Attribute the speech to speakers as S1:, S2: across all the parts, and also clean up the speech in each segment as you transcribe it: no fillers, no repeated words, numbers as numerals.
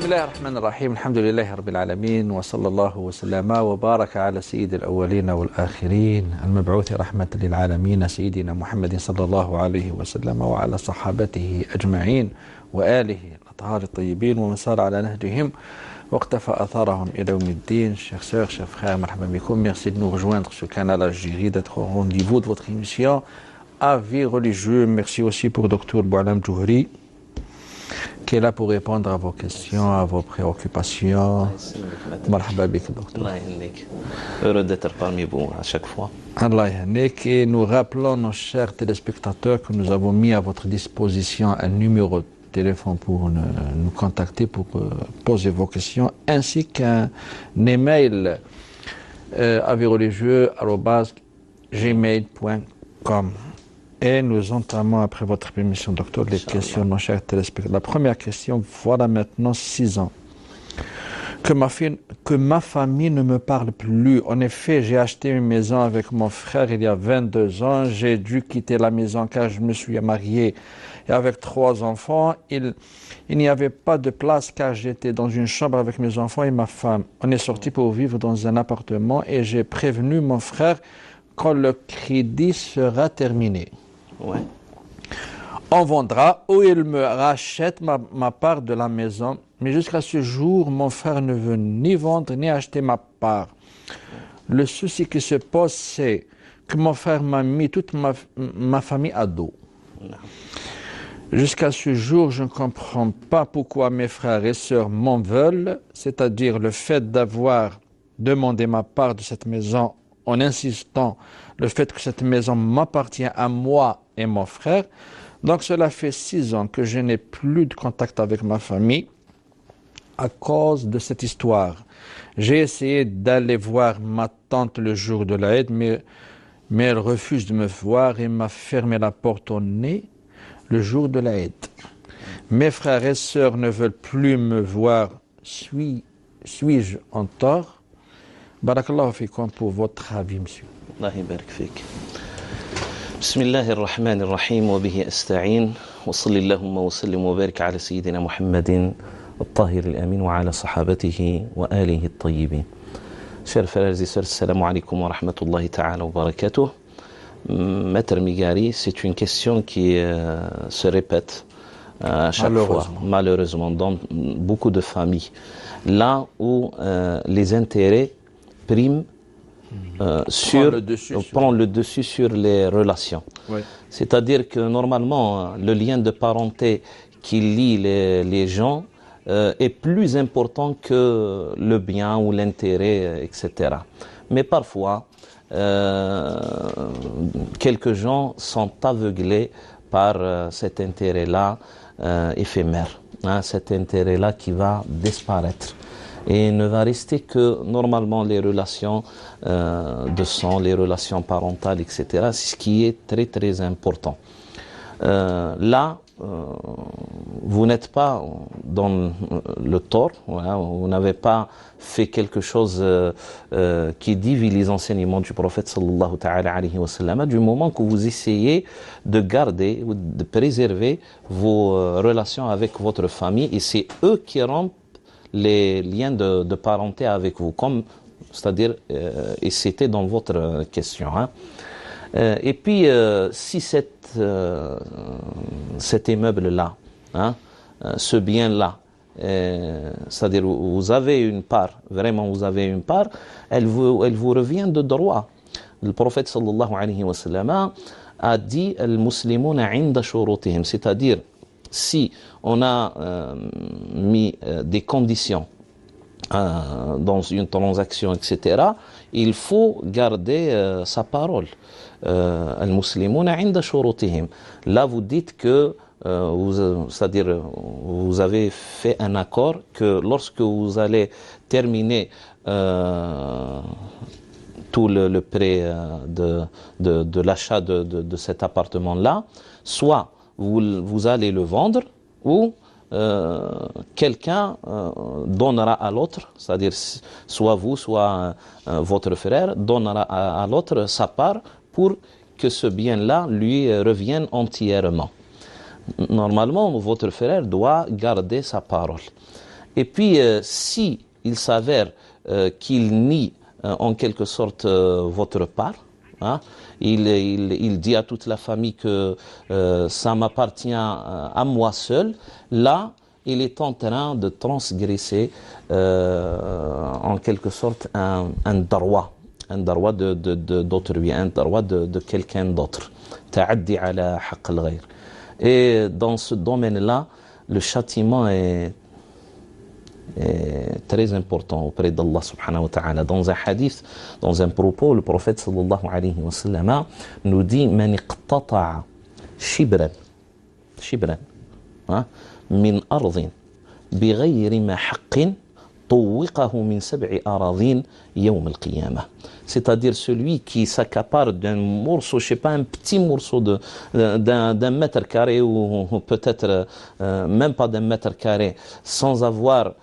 S1: الله الرحمن الرحيم الحمد لله رب العالمين وصلى الله وسلم وبارك على سيد الأولين والآخرين المبعوث رحمة للعالمين سيدنا محمد صلى الله عليه وسلم وعلى صحابته أجمعين وآله الأطهار الطيبين ومن سار على نهجهم واقتفى أثارهم إلى يوم الدين. Chers sœurs, chers frères, marhaba bikoum, merci de nous rejoindre sur le canal Algérie, d'être au rendez-vous de votre émission Avis religieux. Merci aussi pour Dr Boualam Djouhri qui est là pour répondre à vos questions, à vos préoccupations. Marhaba bik, docteur.
S2: Allah yahnik. Heureux d'être parmi vous à chaque fois.
S1: Allah yahnik. Et nous rappelons nos chers téléspectateurs que nous avons mis à votre disposition un numéro de téléphone pour nous contacter, pour poser vos questions, ainsi qu'un email avisreligieux@gmail.com. Et nous entamons, après votre permission, docteur, les questions de nos chers téléspectateurs. La première question, voilà maintenant 6 ans que ma famille ne me parle plus. En effet, j'ai acheté une maison avec mon frère il y a 22 ans. J'ai dû quitter la maison car je me suis marié et avec 3 enfants. Il n'y avait pas de place car j'étais dans une chambre avec mes enfants et ma femme. On est sorti pour vivre dans un appartement et j'ai prévenu mon frère quand le crédit sera terminé.
S2: Ouais.
S1: On vendra ou il me rachète ma part de la maison. Mais jusqu'à ce jour, mon frère ne veut ni vendre ni acheter ma part. Le souci qui se pose, c'est que mon frère m'a mis toute ma famille à dos. Jusqu'à ce jour, je ne comprends pas pourquoi mes frères et sœurs m'en veulent, c'est-à-dire le fait d'avoir demandé ma part de cette maison en insistant le fait que cette maison m'appartient à moi et mon frère. Donc cela fait 6 ans que je n'ai plus de contact avec ma famille à cause de cette histoire. J'ai essayé d'aller voir ma tante le jour de l'Aïd, mais elle refuse de me voir et m'a fermé la porte au nez le jour de l'Aïd. Mes frères et sœurs ne veulent plus me voir. Suis-je en tort? Barakallahu fikum pour votre avis, monsieur.
S2: Allah yabarak fik. Bismillahir Rahmanir Rahim wa bihi asta'in wa sallallahu wa sallim wa barik ala sayyidina Muhammadin الطاهر الأمين وعلى صحابته وآله الطيبين. Chers frères et sœurs, assalamu alaikum wa rahmatullahi ta'ala wa barakatuh. Maître Migari, c'est une question qui se répète à chaque fois, malheureusement, dans beaucoup de familles. Là où les intérêts priment prend le dessus sur les relations. Oui. C'est-à-dire que normalement, le lien de parenté qui lie les gens est plus important que le bien ou l'intérêt, etc. Mais parfois, quelques gens sont aveuglés par cet intérêt-là éphémère, cet intérêt-là qui va disparaître. Et il ne va rester que normalement les relations de sang, les relations parentales, etc. C'est ce qui est très très important. Là, vous n'êtes pas dans le tort, vous n'avez pas fait quelque chose qui divise les enseignements du prophète sallallahu ta'ala alayhi wa sallam, du moment que vous essayez de garder ou de préserver vos relations avec votre famille, et c'est eux qui rompent les liens de parenté avec vous, comme, c'est-à-dire, et c'était dans votre question. Et puis, si cet immeuble-là, ce bien-là, c'est-à-dire vous avez une part, vraiment vous avez une part, elle vous revient de droit. Le prophète sallallahu alayhi wa sallam a dit « Al-Muslimuna inda shurutihim », c'est-à-dire, si on a mis des conditions dans une transaction, etc., il faut garder sa parole. Al-Muslimuna inda shurutihim. Là, vous dites que, c'est-à-dire, vous avez fait un accord que lorsque vous allez terminer tout le prêt de l'achat de cet appartement-là, soit vous allez le vendre ou quelqu'un donnera à l'autre, c'est-à-dire soit vous, soit votre frère, donnera à l'autre sa part pour que ce bien-là lui revienne entièrement. Normalement, votre frère doit garder sa parole. Et puis, si il s'avère qu'il nie en quelque sorte votre part, hein, il dit à toute la famille que ça m'appartient à moi seul, là, il est en train de transgresser en quelque sorte un droit d'autrui, un droit de quelqu'un d'autre. Ta'addi ala haqq al-ghayr. Et dans ce domaine-là, le châtiment est très important auprès d'Allah subhanahu wa ta'ala. Dans un hadith, dans un propos, le prophète sallallahu alayhi wa sallam nous dit Man iqtata'a shibran min ardin bighayri ma haqqin طوقه من 7 أراضين يوم القيامة. C'est-à-dire celui qui s'accapare d'un morceau, je sais pas, un petit morceau d'un mètre carré ou peut-être même pas d'un mètre carré, sans avoir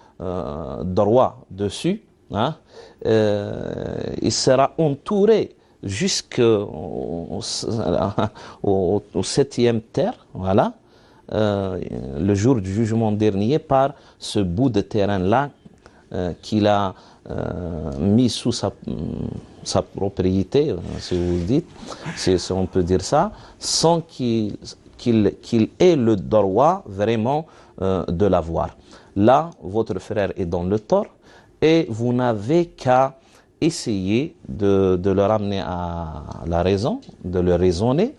S2: droit dessus, hein, il sera entouré jusqu'au 7e terre, voilà, le jour du jugement dernier, par ce bout de terrain-là qu'il a mis sous sa propriété, si vous dites, si on peut dire ça, sans qu'il ait le droit vraiment de l'avoir. Là, votre frère est dans le tort et vous n'avez qu'à essayer de le ramener à la raison, de le raisonner.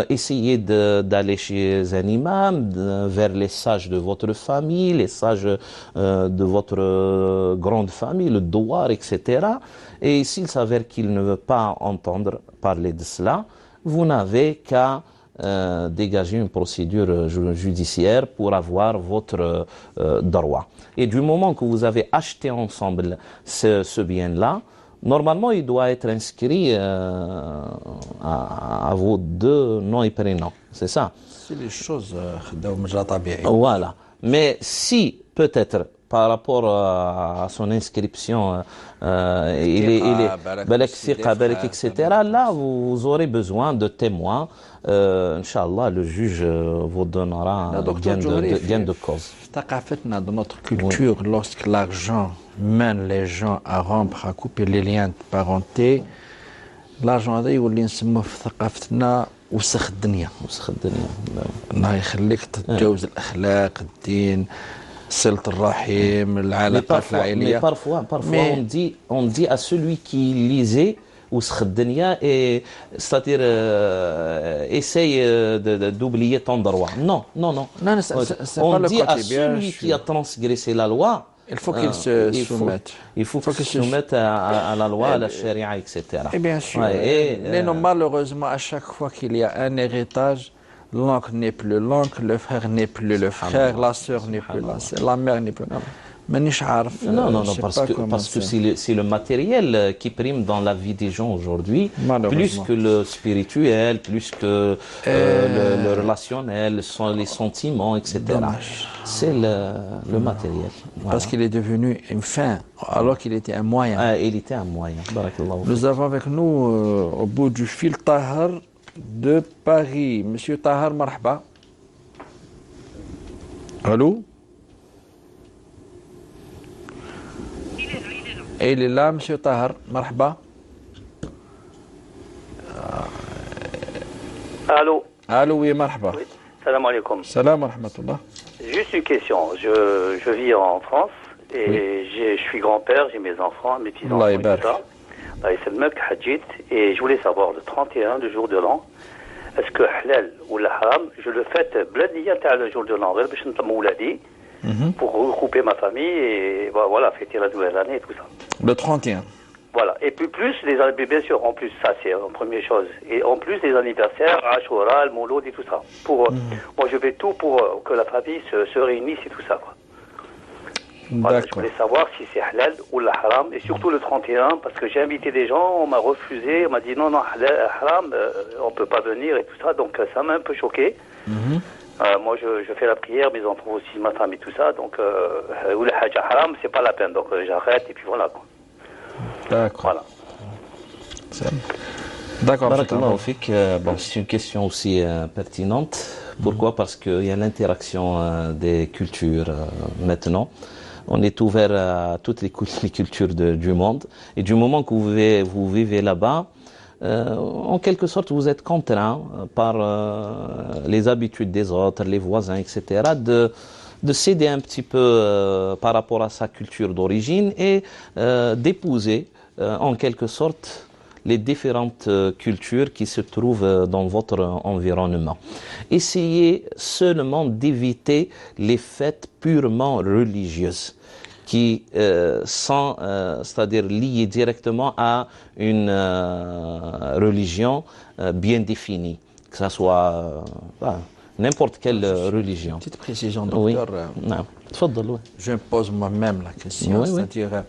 S2: Essayez d'aller chez un imam, vers les sages de votre famille, les sages de votre grande famille, le douar, etc. Et s'il s'avère qu'il ne veut pas entendre parler de cela, vous n'avez qu'à dégager une procédure judiciaire pour avoir votre droit. Et du moment que vous avez acheté ensemble ce bien-là, normalement, il doit être inscrit à vos 2 noms et prénoms. C'est ça.
S1: C'est les choses.
S2: Voilà. Mais si, peut-être, par rapport à son inscription, il est Balak Siqa, Balak, etc., là, vous aurez besoin de témoins. Inch'Allah, le juge vous donnera gain de cause.
S1: Dans notre culture, lorsque l'argent mène les gens à rompre, à couper les liens de parenté, l'argent هذا يولي نسموه في ثقافتنا وسخ الدنيا. الله يخليك تتجاوز الأخلاق، الدين، صلة الرحم، العلاقات العائلية.
S2: Mais parfois on dit à celui qui lisait وسخ الدنيا, c'est-à-dire essaye d'oublier ton droit. Non.
S1: Non,
S2: on dit à celui qui a transgressé la loi,
S1: il faut qu'il se soumette.
S2: Il faut qu'il se soumette à la loi, à la charia, etc.
S1: Et bien sûr, malheureusement, à chaque fois qu'il y a un héritage, l'oncle n'est plus l'oncle, le frère n'est plus le frère, la sœur n'est plus la sœur, la mère n'est plus la mère.
S2: Non, parce que c'est le matériel qui prime dans la vie des gens aujourd'hui, plus que le spirituel, plus que le relationnel, les sentiments, etc. C'est le matériel.
S1: Voilà. Parce qu'il est devenu une fin, alors qu'il était un moyen.
S2: Il était un moyen.
S1: Nous avons avec nous, au bout du fil, Tahar de Paris. Monsieur Tahar, marhaba. Allô? Et il est là, monsieur Tahar, marhaba.
S3: Allô?
S1: Allô, oui, marhaba.
S3: Oui. Salam alaikum.
S1: Salam rahmatullah.
S3: Juste une question. Je vis en France et je suis grand-père, j'ai mes enfants, mes petits-enfants et tout ça. Et je voulais savoir, le 31, le jour de l'an, est-ce que halal ou le haram, je le fête bladiyat le jour de l'an, pour regrouper ma famille et voilà, fêter la nouvelle année et tout ça.
S1: Le 31.
S3: Voilà. Et puis plus, bien sûr, en plus, ça c'est la première chose. Et en plus, les anniversaires, Ashura, le Mouloud et tout ça. Moi, je fais tout pour que la famille se réunisse et tout ça, quoi. Voilà, je voulais savoir si c'est halal ou la haram, et surtout le 31, parce que j'ai invité des gens, on m'a refusé, on m'a dit non, haram, on peut pas venir et tout ça, donc ça m'a un peu choqué. Moi, je fais la prière, mes enfants aussi, ma femme et tout ça, donc ou le hajj haram, c'est pas la peine, donc j'arrête et puis voilà, quoi.
S1: D'accord.
S3: Voilà.
S2: D'accord. Bon, c'est une question aussi pertinente. Pourquoi? Parce qu'il y a l'interaction des cultures maintenant. On est ouvert à toutes les cultures du monde. Et du moment que vous vivez là-bas, en quelque sorte, vous êtes contraint par les habitudes des autres, les voisins, etc., de céder un petit peu par rapport à sa culture d'origine et d'épouser, en quelque sorte, les différentes cultures qui se trouvent dans votre environnement. Essayez seulement d'éviter les fêtes purement religieuses qui sont, c'est-à-dire liées directement à une religion bien définie, que ce soit n'importe quelle religion.
S1: Petite précision,
S2: Oui.
S1: docteur.
S2: Non. تفضل, oui.
S1: Je me pose moi-même la question,
S2: Oui, oui.
S1: c'est-à-dire,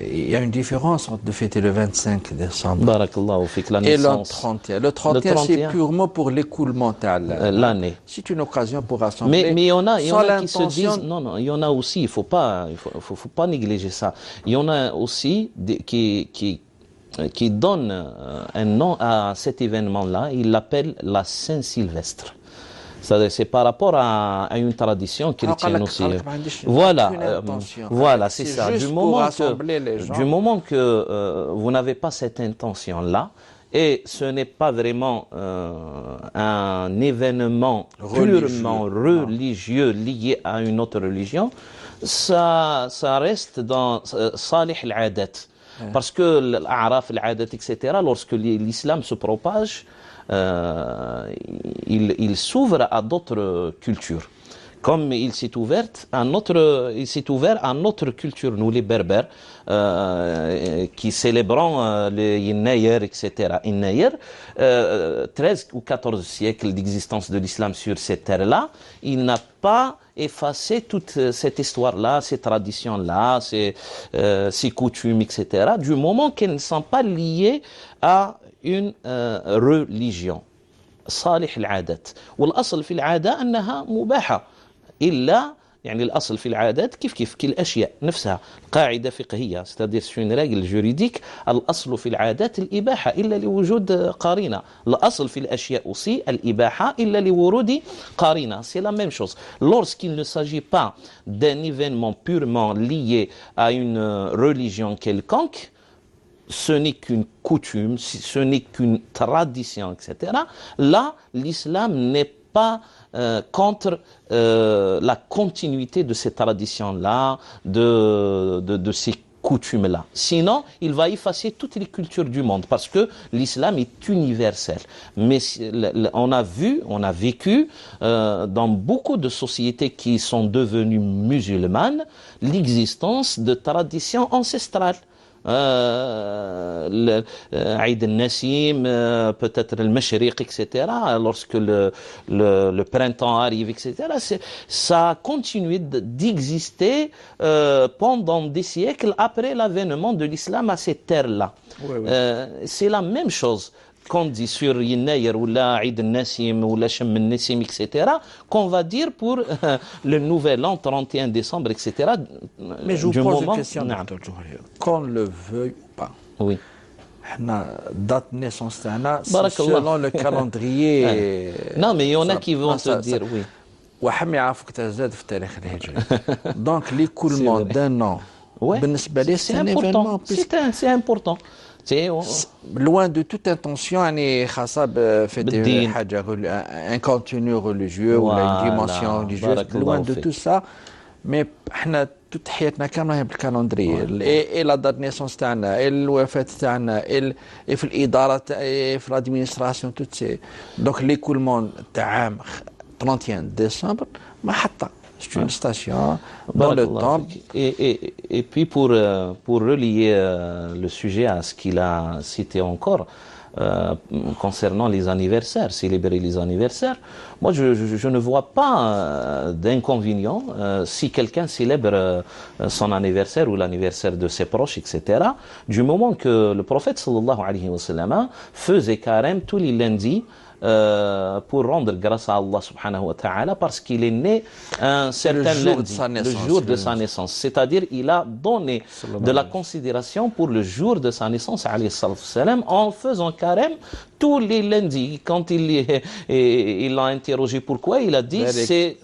S1: il y a une différence entre de fêter le 25 décembre
S2: Barakallahu fik, la
S1: et le
S2: naissance,
S1: 31. Le 31, c'est
S2: 31.
S1: purement pour l'écoulement de
S2: l'année.
S1: C'est une occasion pour rassembler.
S2: Mais il y en a qui se
S1: l'intention-
S2: disent, non, il y en a aussi, il faut pas négliger ça. Il y en a aussi qui donnent un nom à cet événement-là, ils l'appellent la Saint-Sylvestre. C'est-à-dire, c'est par rapport à une tradition chrétienne aussi. Voilà, voilà, c'est ça.
S1: Juste pour rassembler les gens.
S2: Du moment que vous n'avez pas cette intention-là, et ce n'est pas vraiment un événement purement religieux lié à une autre religion, ça reste dans salih al-adat. Parce que l'a'raf, al-adat, etc., lorsque l'islam se propage, il s'ouvre à d'autres cultures. Comme il s'est ouvert à notre culture, nous les berbères, qui célébrons le Yennayer, etc. Yennayer, 13 ou 14 siècles d'existence de l'islam sur cette terre-là, il n'a pas effacé toute cette histoire-là, ces traditions-là, ces coutumes, etc., du moment qu'elles ne sont pas liées à une religion. صالح العادات والأصل في العادة أنها مباحة إلا يعني الأصل في العادات كيف كالأشياء نفسها قاعدة فقهية c'est-à-dire c'est une règle juridique الأصل في العادات الإباحة إلا لوجود قارنة الأصل في الأشياء aussi الإباحة إلا لورود قارنة c'est la même chose lorsqu'il ne s'agit pas d'un événement purement lié à une religion quelconque ce n'est qu'une coutume, ce n'est qu'une tradition, etc. Là, l'islam n'est pas contre la continuité de ces traditions-là, de ces coutumes-là. Sinon, il va effacer toutes les cultures du monde parce que l'islam est universel. Mais on a vécu dans beaucoup de sociétés qui sont devenues musulmanes l'existence de traditions ancestrales. Aïd al-Nassim, peut-être le Mashriq, etc. Lorsque le printemps arrive, etc. Ça a continué d'exister pendant des siècles après l'avènement de l'islam à cette terre-là.
S1: Oui, oui.
S2: C'est la même chose qu'on dit sur Yennayer ou la Aïd al-Nassim ou la Shem al-Nassim, etc. qu'on va dire pour le nouvel an, 31 décembre, etc.
S1: Mais je vous pose une question, docteur Djouhri. Qu'on le veuille ou pas,
S2: Oui.
S1: date de naissance, c'est
S2: Barakallah.
S1: selon le calendrier.
S2: Non, mais il y en a qui vont te
S1: ça-
S2: dire, oui.
S1: وحم يعرفوك تزاد في التاريخ الهجري. Donc l'écoulement
S2: C'est vrai.
S1: d'un an,
S2: Ouais.
S1: بالنسبة لي, c'est un événement.
S2: important. C'est important.
S1: loin de toute intention يعني خاصة بفيت
S2: بالدين.
S1: حاجة un contenu religieux ou
S2: Voilà.
S1: une dimension religieuse,
S2: بارك
S1: loin
S2: الله
S1: de
S2: فيك.
S1: tout ça. Mais احنا toute حياتنا كاملة هي بالكالندري اي لا دات نيسونس تاعنا الوفاة تاعنا في الإدارة في l'administration tout ça. Donc l'écoulement تاع عام 31 décembre ما حتى c'est une station dans le
S2: Barakallah
S1: temps.
S2: fik. Et puis pour relier le sujet à ce qu'il a cité encore concernant les anniversaires, célébrer les anniversaires, moi je ne vois pas d'inconvénient si quelqu'un célèbre son anniversaire ou l'anniversaire de ses proches, etc. Du moment que le prophète sallallahu alayhi wa sallam faisait carême tous les lundis pour rendre grâce à Allah subhanahu wa ta'ala parce qu'il est né un certain lundi, le jour de sa naissance. C'est-à-dire il a donné de la considération pour le jour de sa naissance alayhi salam, en faisant carême tous les lundis. Quand il l'a interrogé pourquoi, il a dit c'est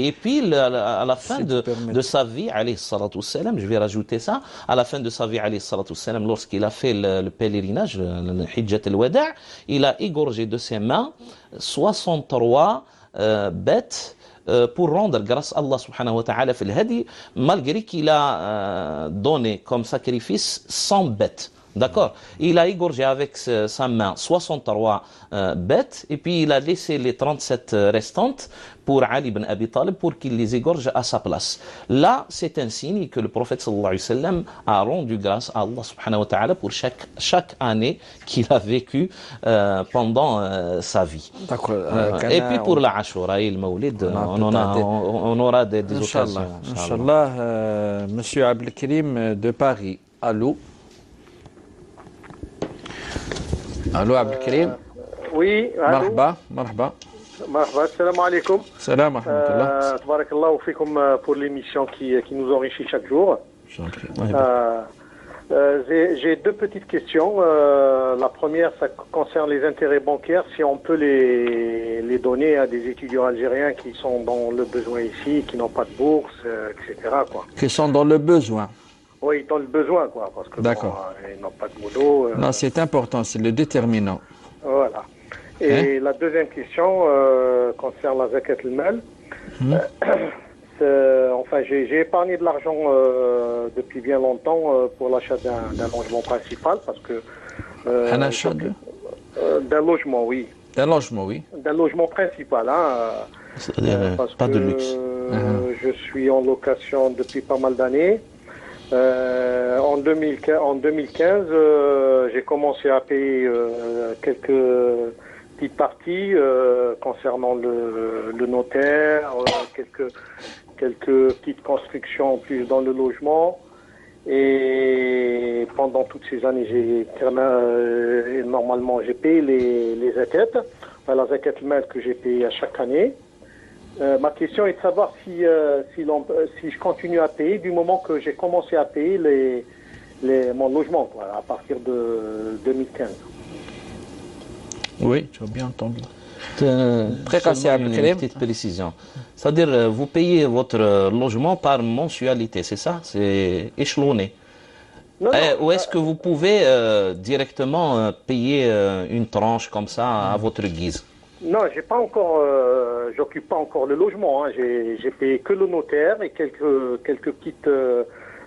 S2: et puis à la fin de sa vie alayhi salatu salam, je vais rajouter ça, à la fin de sa vie alayhi salatu salam, lorsqu'il a fait le pèlerinage, le hijjat al-wada', il a égorgé de ses mains 63 bêtes pour rendre grâce à Allah subhanahu wa ta'ala fil hadi, malgré qu'il a donné comme sacrifice 100 bêtes. D'accord. Il a égorgé avec sa main 63 bêtes et puis il a laissé les 37 restantes pour Ali ibn Abi Talib pour qu'il les égorge à sa place. Là, c'est un signe que le prophète sallallahu alayhi wa sallam a rendu grâce à Allah subhanahu wa ta'ala pour chaque année qu'il a vécu pendant sa vie.
S1: D'accord.
S2: Et puis pour la Ashura et le Mawlid, on aura des occasions.
S1: Inch'Allah. Monsieur Abdelkrim de Paris. Allô? Allô, Abdelkrim?
S4: Oui, allô.
S1: Marhaba.
S4: Marhaba, salam alaikum.
S1: Salam alaikum.
S4: Tabarakallah fikum pour l'émission qui nous enrichit chaque jour. J'ai deux petites questions. La première, ça concerne les intérêts bancaires. Si on peut les donner à des étudiants algériens qui sont dans le besoin ici, qui n'ont pas de bourse, etc. quoi.
S1: Qui sont dans le besoin.
S4: Oui, dans le besoin, quoi, parce que ils n'ont pas de boulot.
S1: Non, c'est important, c'est le déterminant.
S4: Voilà. Et la deuxième question concerne la zakat al-mal. Enfin, j'ai épargné de l'argent depuis bien longtemps pour l'achat d'un logement principal, parce que...
S1: Un achat
S4: d'un logement, oui.
S1: D'un logement, oui.
S4: D'un logement principal, hein.
S2: C'est-à-dire pas de luxe.
S4: Je suis en location depuis pas mal d'années. En 2015, j'ai commencé à payer quelques petites parties concernant le notaire, quelques petites constructions en plus dans le logement. Et pendant toutes ces années, normalement, j'ai payé les zakat, la zakat al-mal que j'ai payé à chaque année. Ma question est de savoir si je continue à payer du moment que j'ai commencé à payer mon logement, quoi, à partir de 2015.
S1: Oui, tu as bien entendu.
S2: Très une petite précision. C'est-à-dire, vous payez votre logement par mensualité, c'est ça? C'est échelonné. Non, ou est-ce que vous pouvez directement payer une tranche comme ça à votre guise?
S4: Non, j'ai pas encore, j'occupe pas encore le logement. Hein. J'ai payé que le notaire et quelques petites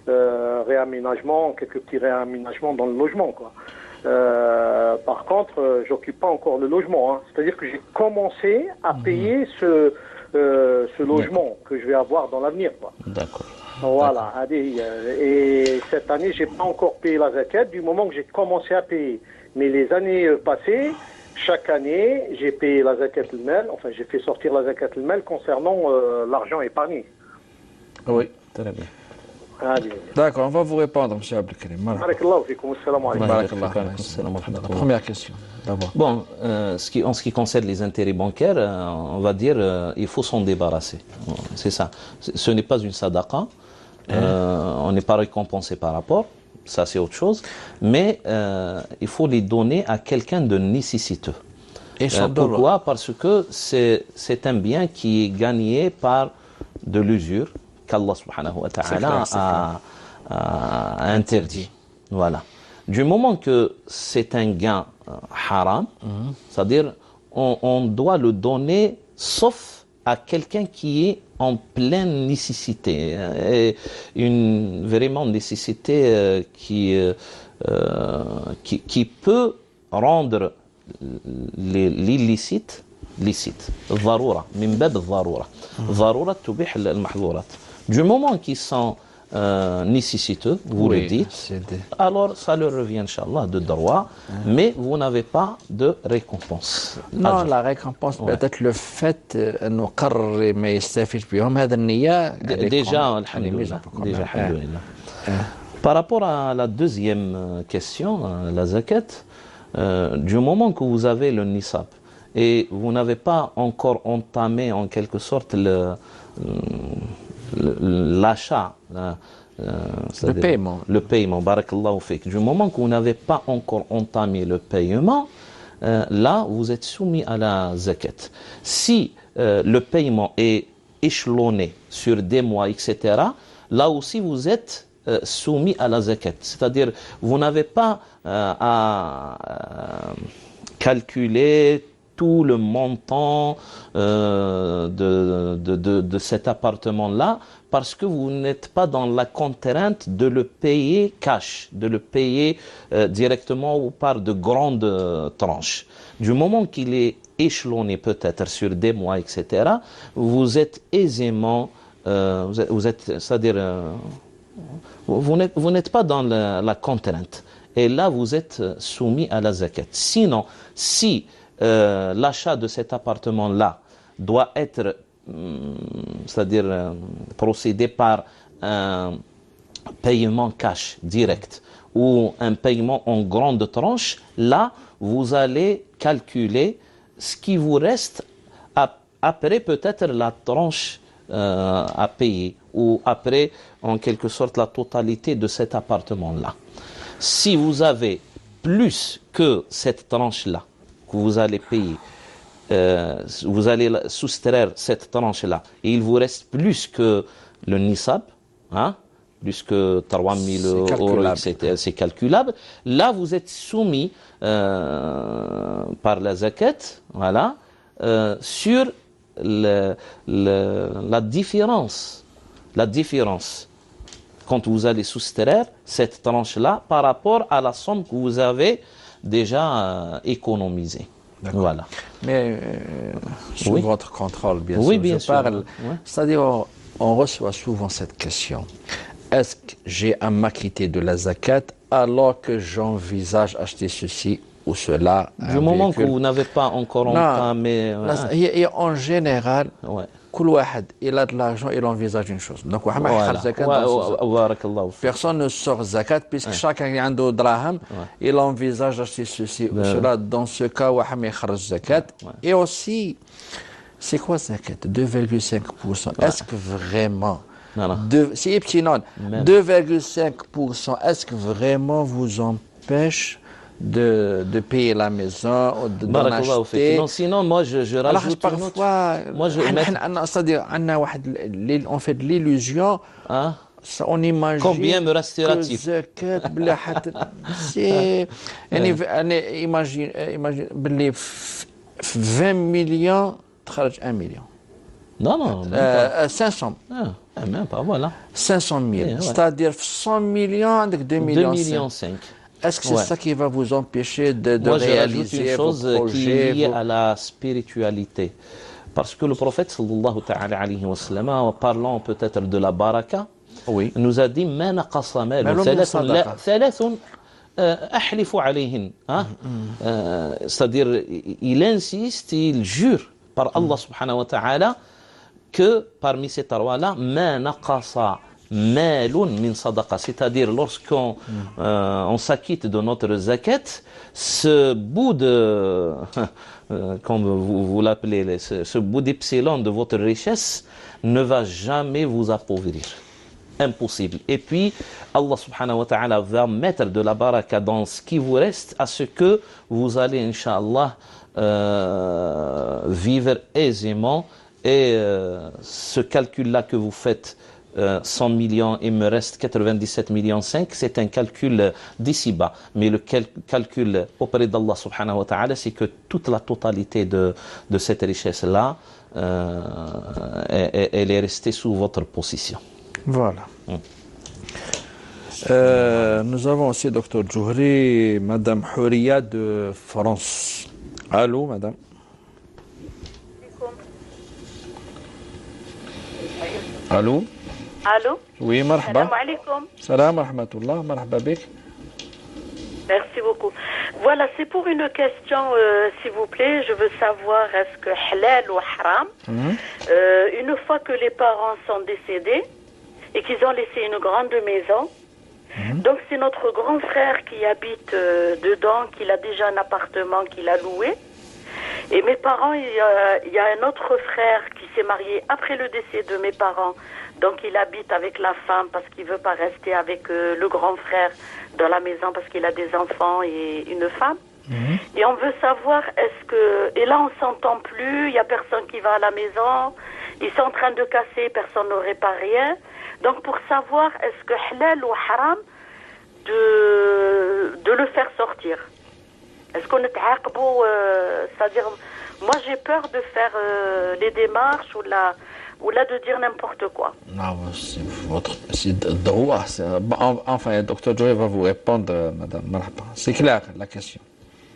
S4: réaménagements, quelques petits réaménagements dans le logement, quoi. Par contre, j'occupe pas encore le logement. Hein. C'est-à-dire que j'ai commencé à payer ce logement que je vais avoir dans l'avenir, quoi.
S2: D'accord.
S4: Voilà. Et cette année, j'ai pas encore payé la zakat du moment que j'ai commencé à payer. Mais les années passées, chaque année, j'ai payé la zakat al-mal, enfin j'ai fait sortir la zakat al-mal concernant l'argent épargné.
S1: Oui, très bien. D'accord, on va vous répondre, M. Abdelkrim. La première question, d'abord.
S2: Bon, en ce qui concerne les intérêts bancaires, on va dire il faut s'en débarrasser. C'est ça. Ce n'est pas une sadaqa. On n'est pas récompensé par rapport. Ça, c'est autre chose. Mais il faut les donner à quelqu'un de nécessiteux. Pourquoi? Parce que c'est un bien qui est gagné par de l'usure qu'Allah subhanahu wa ta'ala a interdit. Voilà. Du moment que c'est un gain haram, c'est-à-dire on doit le donner sauf à quelqu'un qui est en pleine nécessité, vraiment nécessité qui peut rendre l'illicite licite. Dharura, min bab dharura. Dharura tubih al-mahdhurat. Du moment qu'ils sont nécessiteux, vous le dites, alors ça leur revient, Inch'Allah, de droit, mais vous n'avez pas de récompense.
S1: Non, la récompense peut être le fait de nous carrer, mais c'est fait
S2: déjà, alhamdulillah. Par rapport à la deuxième question, la zakat, du moment que vous avez le nisab et vous n'avez pas encore entamé en quelque sorte l'achat,
S1: le paiement.
S2: Le paiement, barakallahu fik. Du moment que vous n'avez pas encore entamé le paiement, là, vous êtes soumis à la zakat. Si le paiement est échelonné sur des mois, etc., là aussi, vous êtes soumis à la zakat. C'est-à-dire, vous n'avez pas à calculer tout le montant de cet appartement-là, parce que vous n'êtes pas dans la contrainte de le payer cash, de le payer directement ou par de grandes tranches. Du moment qu'il est échelonné peut-être sur des mois, etc., vous êtes aisément, c'est-à-dire, vous n'êtes pas dans la contrainte. Et là, vous êtes soumis à la zakat. Sinon, si l'achat de cet appartement-là doit être, c'est-à-dire procédé par un paiement cash direct ou un paiement en grande tranche, là, vous allez calculer ce qui vous reste après peut-être la tranche à payer ou après, en quelque sorte, la totalité de cet appartement-là. Si vous avez plus que cette tranche-là que vous allez payer, vous allez soustraire cette tranche-là et il vous reste plus que le nisab, hein, plus que 3 000 euros, etc., c'est calculable. Là, vous êtes soumis par la zakat, voilà, sur la différence. La différence quand vous allez soustraire cette tranche-là par rapport à la somme que vous avez déjà économisée. Voilà.
S1: Mais sous
S2: Oui.
S1: votre contrôle, bien
S2: Oui,
S1: sûr.
S2: bien
S1: je
S2: sûr.
S1: parle.
S2: Ouais.
S1: C'est-à-dire, on reçoit souvent cette question. Est-ce que j'ai à m'acquitter de la zakat alors que j'envisage acheter ceci ou cela?
S2: Du moment que vous n'avez pas encore entamé...
S1: Et en général,
S2: Ouais.
S1: كل واحد il a de l'argent, il envisage une chose. Donc, واحد ما يحل zakat dans ce
S2: Barakallahu fik.
S1: personne ne sort zakat puisque chacun a un draham, il envisage acheter ceci ou cela. Dans ce cas, واحد ما يخرج zakat. Et aussi, c'est quoi zakat? 2,5%. Est-ce que vraiment, c'est epsilon, 2,5%, est-ce que vraiment vous empêche de payer la maison ou d'en acheter?
S2: Non, sinon, moi, je rajoute une autre. Moi, je
S1: c'est-à-dire, on fait de l'illusion. On imagine
S2: combien me restera-t-il?
S1: C'est imagine 20 millions تخرج 1 million.
S2: Non,
S1: 500.
S2: Même pas, voilà.
S1: 500 000. C'est-à-dire 100 millions avec 2 millions.
S2: 2 millions 5.
S1: Est-ce que c'est ça qui va vous empêcher de
S2: Moi,
S1: réaliser
S2: une chose
S1: vos projets,
S2: qui est liée à la spiritualité? Parce que le prophète sallallahu ta'ala alayhi wa sallam, en parlant peut-être de la baraka, nous a dit ما نقص مال ثلاث أحلف عليهن. C'est-à-dire, il insiste, il jure par Allah subhanahu wa ta'ala que parmi ces trois-là, ما نقص مال من صدقة, c'est-à-dire lorsqu'on on s'acquitte de notre zakat, ce bout de, comme vous l'appelez, ce bout d'epsilon de votre richesse ne va jamais vous appauvrir. Impossible. Et puis, Allah subhanahu wa ta'ala va mettre de la baraka dans ce qui vous reste, à ce que vous allez, incha'Allah, vivre aisément. Et ce calcul-là que vous faites, 100 millions, il me reste 97 millions 5, c'est un calcul d'ici-bas. Mais le calcul auprès d'Allah subhanahu wa ta'ala, c'est que toute la totalité de cette richesse-là, elle est restée sous votre possession.
S1: Voilà. Nous avons aussi Dr Djouhri, Madame Houria de France. Allô, Madame. Allô.
S5: Allô.
S1: Oui, marhaba.
S5: Salam alaikum.
S1: Salam rahmatullah, marhaba bik.
S5: Merci beaucoup. Voilà, c'est pour une question, s'il vous plaît. Je veux savoir, est-ce que halal ou haram, une fois que les parents sont décédés et qu'ils ont laissé une grande maison, Donc c'est notre grand frère qui habite dedans, qu'il a déjà un appartement qu'il a loué. Et mes parents, il y a un autre frère qui s'est marié après le décès de mes parents. Donc il habite avec la femme parce qu'il veut pas rester avec le grand frère dans la maison parce qu'il a des enfants et une femme. Et on veut savoir est-ce que... Et là on s'entend plus, il y a personne qui va à la maison, ils sont en train de casser, personne ne répare rien. Donc pour savoir est-ce que halal ou haram de le faire sortir. Est-ce qu'on est تعاقبوا, c'est-à-dire moi j'ai peur de faire les démarches ou là de dire n'importe quoi.
S1: Non, c'est droit. Enfin, le docteur Joy va vous répondre, madame Marhaba. C'est clair la question.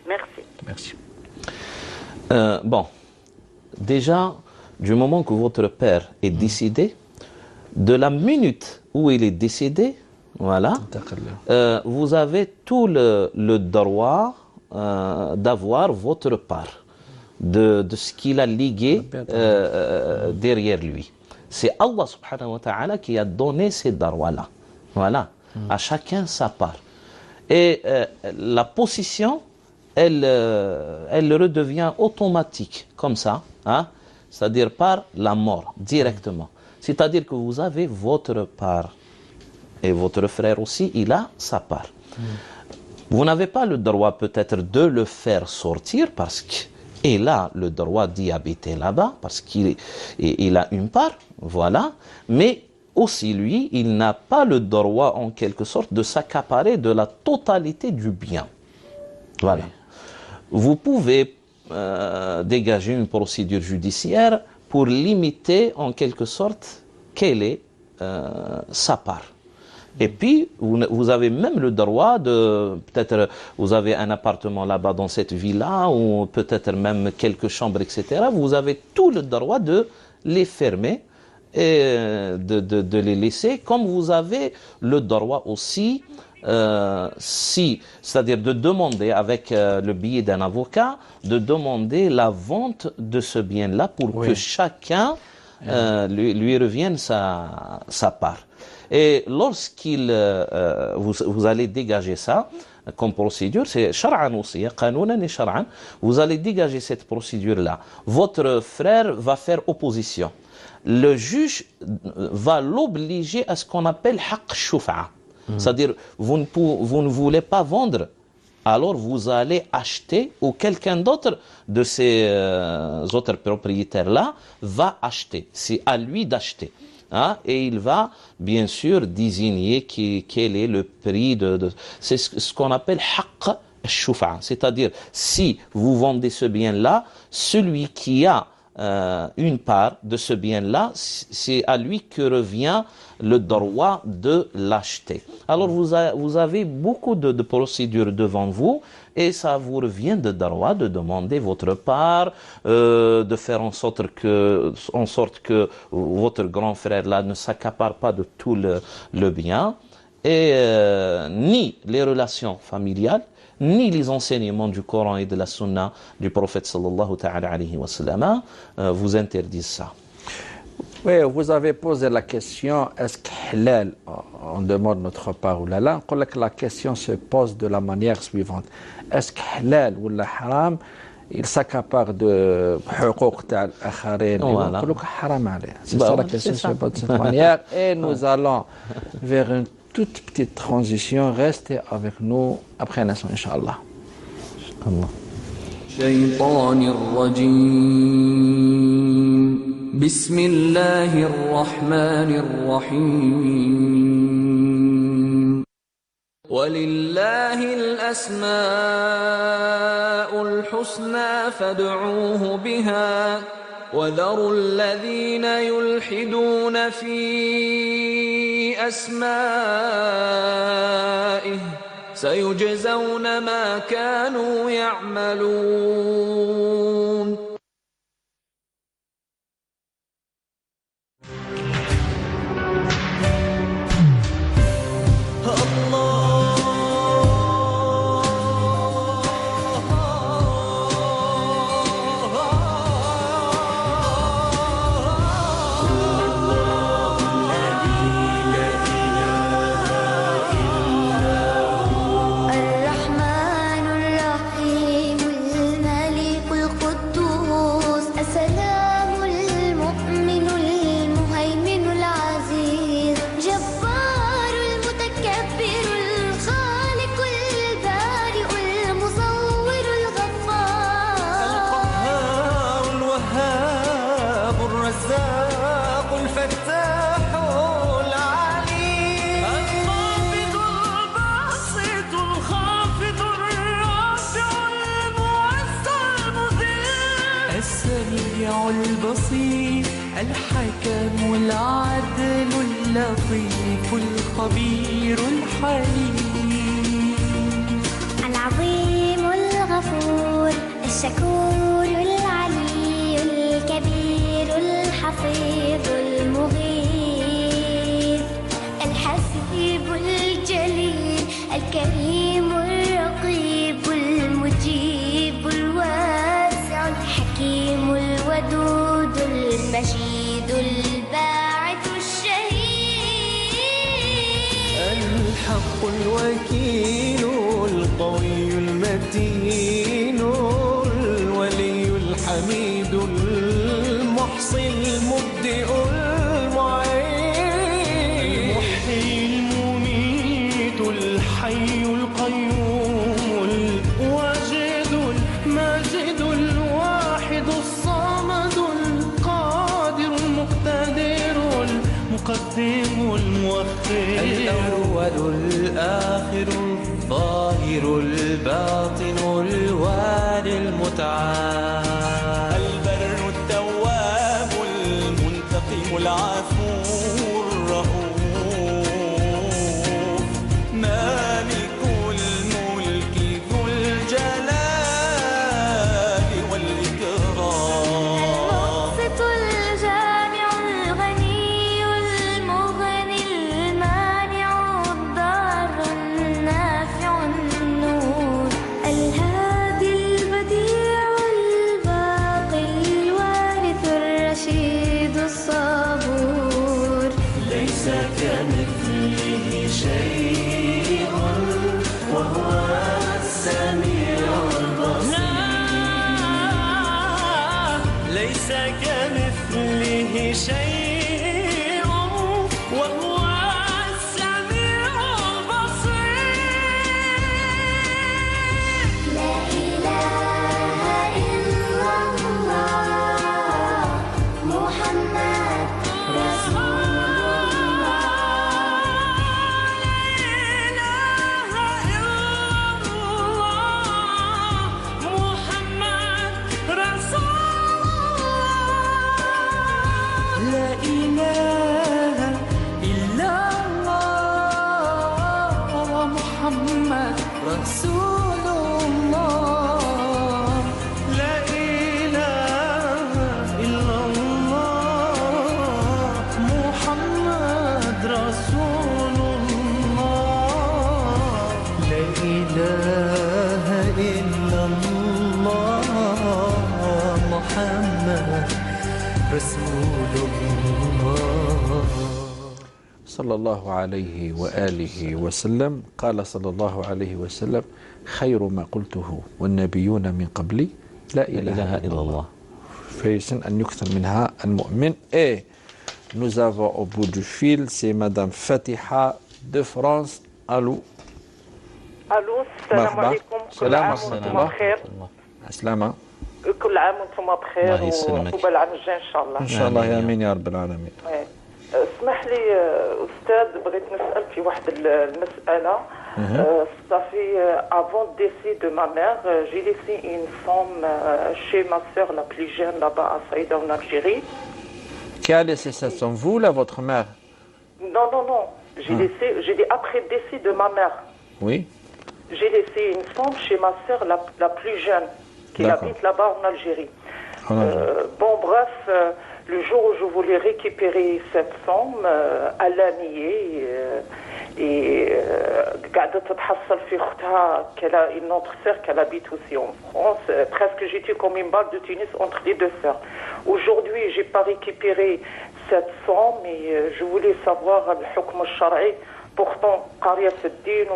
S5: Merci.
S1: Merci.
S2: Bon, déjà, du moment que votre père est décédé, de la minute où il est décédé, voilà, vous avez tout le droit d'avoir votre part de ce qu'il a légué derrière lui. C'est Allah subhanahu wa ta'ala qui a donné ces droits-là. Voilà, à chacun sa part. Et la possession, elle redevient automatique, comme ça, hein? C'est-à-dire par la mort, directement. C'est-à-dire que vous avez votre part. Et votre frère aussi, il a sa part. Vous n'avez pas le droit peut-être de le faire sortir parce qu'il a le droit d'y habiter là-bas, parce qu'il a une part, voilà. Mais aussi lui, il n'a pas le droit en quelque sorte de s'accaparer de la totalité du bien. Voilà. Vous pouvez dégager une procédure judiciaire pour limiter en quelque sorte quelle est sa part. Et puis, vous avez même le droit de, peut-être, vous avez un appartement là-bas dans cette villa, ou peut-être même quelques chambres, etc. Vous avez tout le droit de les fermer et de les laisser, comme vous avez le droit aussi, c'est-à-dire de demander avec le billet d'un avocat, de demander la vente de ce bien-là pour que chacun lui revienne sa part. Et lorsqu'il vous allez dégager ça comme procédure, c'est shar'an aussi, qanounan et shar'an, vous allez dégager cette procédure-là. Votre frère va faire opposition. Le juge va l'obliger à ce qu'on appelle haqq shufa'a. C'est-à-dire, vous ne voulez pas vendre, alors vous allez acheter, ou quelqu'un d'autre de ces autres propriétaires-là va acheter. C'est à lui d'acheter. Hein, et il va bien sûr désigner quel est le prix c'est ce qu'on appelle haqq shufa', c'est-à-dire si vous vendez ce bien-là, celui qui a une part de ce bien-là, c'est à lui que revient le droit de l'acheter. Alors vous avez beaucoup de procédures devant vous et ça vous revient de droit de demander votre part, de faire en sorte que votre grand frère là ne s'accapare pas de tout le bien et ni les relations familiales ni les enseignements du Coran et de la Sunna du prophète sallallahu ta'ala alayhi wa sallam vous interdisent ça.
S1: Oui, vous avez posé la question, est-ce que halal, on demande notre part ou là, la question se pose de la manière suivante. Est-ce que halal ou la haram, il s'accapare de حقوق تاع الآخرين
S2: Voilà.
S1: C'est ça la question se pose de cette manière. Et nous allons vers une toute petite transition. Restez avec nous après l'instant, Inch'Allah.
S6: الشيطان الرجيم بسم الله الرحمن الرحيم ولله الأسماء الحسنى فادعوه بها وذروا الذين يلحدون في أسمائه سيجزون ما كانوا يعملون
S7: البصير الحكم العدل اللطيف الخبير الحليم
S8: العظيم الغفور الشكور العلي الكبير الحفيظ المغيث الحسيب الجليل الكريم الرقيب المجيب الواسع الحكيم الودود المجيد الباعث الشهيد
S7: الحق الوكيل القوي المتين الولي الحميد المحصي المبدئ المعين المحيي المميت الحي القيوم الواجد الماجد الواحد الصمد القادر المقتدر المقدم المؤخر الأول الآخر الظاهر الباطن الوالي المتعال البر التواب المنتقم العفو الرؤوف مالك الملك ذو الجلال والإكرام
S8: المقسط الجامع الغني المغني المانع الضار النافع النور الهادي البديع الباقي الوارث الرشيد الصبور
S7: ليس كمثله شيء وهو السميع البصير ليس كمثله شيء وهو السميع البصير
S8: لا إله إلا الله محمد رسول
S7: لا إله إلا الله محمد رسول الله لا إله إلا الله محمد رسول الله لا إله إلا الله محمد رسول الله
S1: صلى الله عليه وآله وسلم. قال صلى الله عليه وسلم: خير ما قلته والنبيون من قبلي لا إله إلا الله. فيسن أن يكثر منها المؤمن. Et nous avons au bout du fil, c'est Madame Fatiha de France. Allô.
S9: الو السلام عليكم. كل عام وانتم بخير.
S1: السلامة.
S9: كل عام وانتم بخير وعقبال العام الجاي ان شاء الله.
S1: ان شاء الله يا امين يا رب العالمين.
S9: اسمح لي استاذ، بغيت نسال في واحد المساله. صافي avant le décès de ma mère, j'ai laissé une somme chez ma sœur la plus jeune là-bas à Saïda en Algérie.
S1: Qui a laissé cette somme, vous ou votre mère?
S9: Non. J'ai dit après le décès de ma mère.
S1: Oui.
S9: J'ai laissé une somme chez ma sœur la plus jeune, qui habite là-bas en Algérie. Bon, bref, le jour où je voulais récupérer cette somme, elle a nié et قاعدة تتحصل في اختها qu'elle a une autre sœur qu'elle habite aussi en France. Presque j'étais comme une balle de tennis entre les deux sœurs. Aujourd'hui, j'ai pas récupéré cette somme et je voulais savoir الحكم الشرعي. Pourtant, قارية في الدين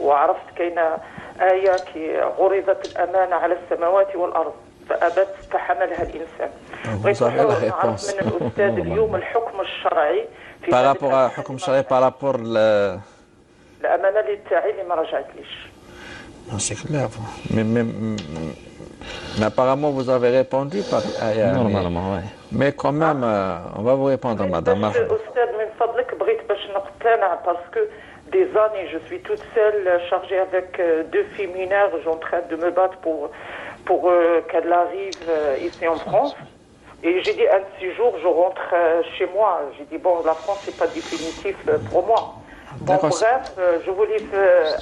S9: وعرفت كاينة آية كي غرضت الأمانة على السماوات والأرض فأبت فحملها الإنسان. بغيت نعرف من الأستاذ اليوم الحكم الشرعي في
S1: par rapport à الحكم الشرعي par rapport
S9: الأمانة اللي تاعي اللي ما رجعتليش.
S1: C'est clair. Mais apparemment, vous avez répondu par Aya.
S2: Normalement, oui.
S1: Mais quand même, on va vous répondre, madame.
S9: أستاذ من فضلك بغيت باش نقتنع parce que des années, je suis toute seule chargée avec deux filles mineures. Je suis en train de me battre pour qu'elles arrivent ici en France. Et j'ai dit, un de ces jours, je rentre chez moi. J'ai dit, bon, la France, c'est pas définitif pour moi. Bon, bref, je voulais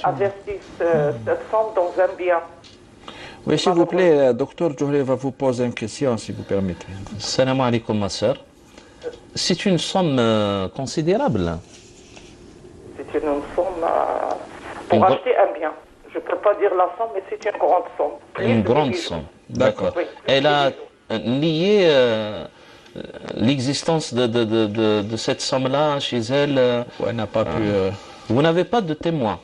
S9: investir cette somme dans un bien.
S1: Oui, s'il vous plaît, docteur Djohri va vous poser une question, si vous permettez.
S2: Salam alaikum, ma sœur. C'est une somme considérable.
S9: C'est une somme pour acheter un bien. Je ne peux pas dire la somme, mais c'est une grande somme.
S2: Une grande somme, d'accord. Oui, elle a lié l'existence de cette somme-là chez elle.
S1: Elle n'a pas pu...
S2: Vous n'avez pas de témoin?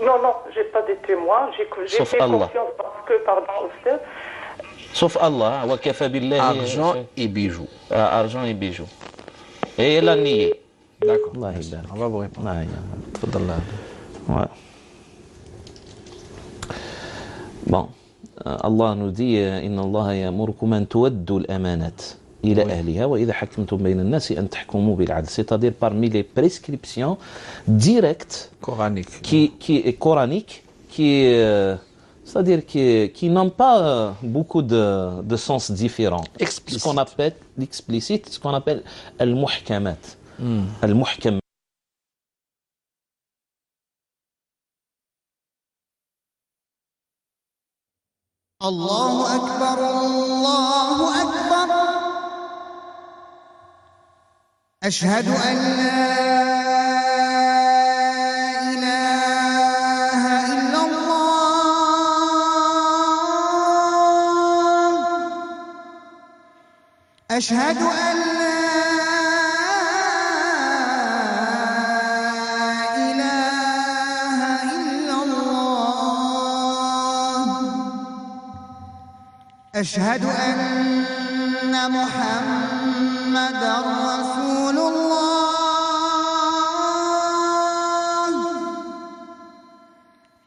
S9: Non, j'ai pas de témoin. J'ai fait confiance parce que, pardon, Oustaz.
S2: Sauf Allah, wa kafa billahi.
S1: Argent et bijoux.
S2: Argent et bijoux. Et elle a nié.
S1: D'accord. On va vous répondre.
S2: Ouais. Bon, Allah nous dit Inna Allah ya'murukum an tuwaddu al-amanat ila ahliha wa idha hakkamtum bayna an-nasi an tahkumu bil 'adl. C'est-à-dire parmi les prescriptions directes
S1: coraniques
S2: c'est-à-dire qui n'ont pas beaucoup de sens différents.
S1: Explicite.
S2: Ce qu'on appelle l'explicite, ce qu'on appelle al-muhkamat. Al-muhkam.
S10: الله أكبر الله أكبر أشهد أن لا إله إلا الله أشهد أن لا إله إلا الله أشهد أن محمدًا رسول الله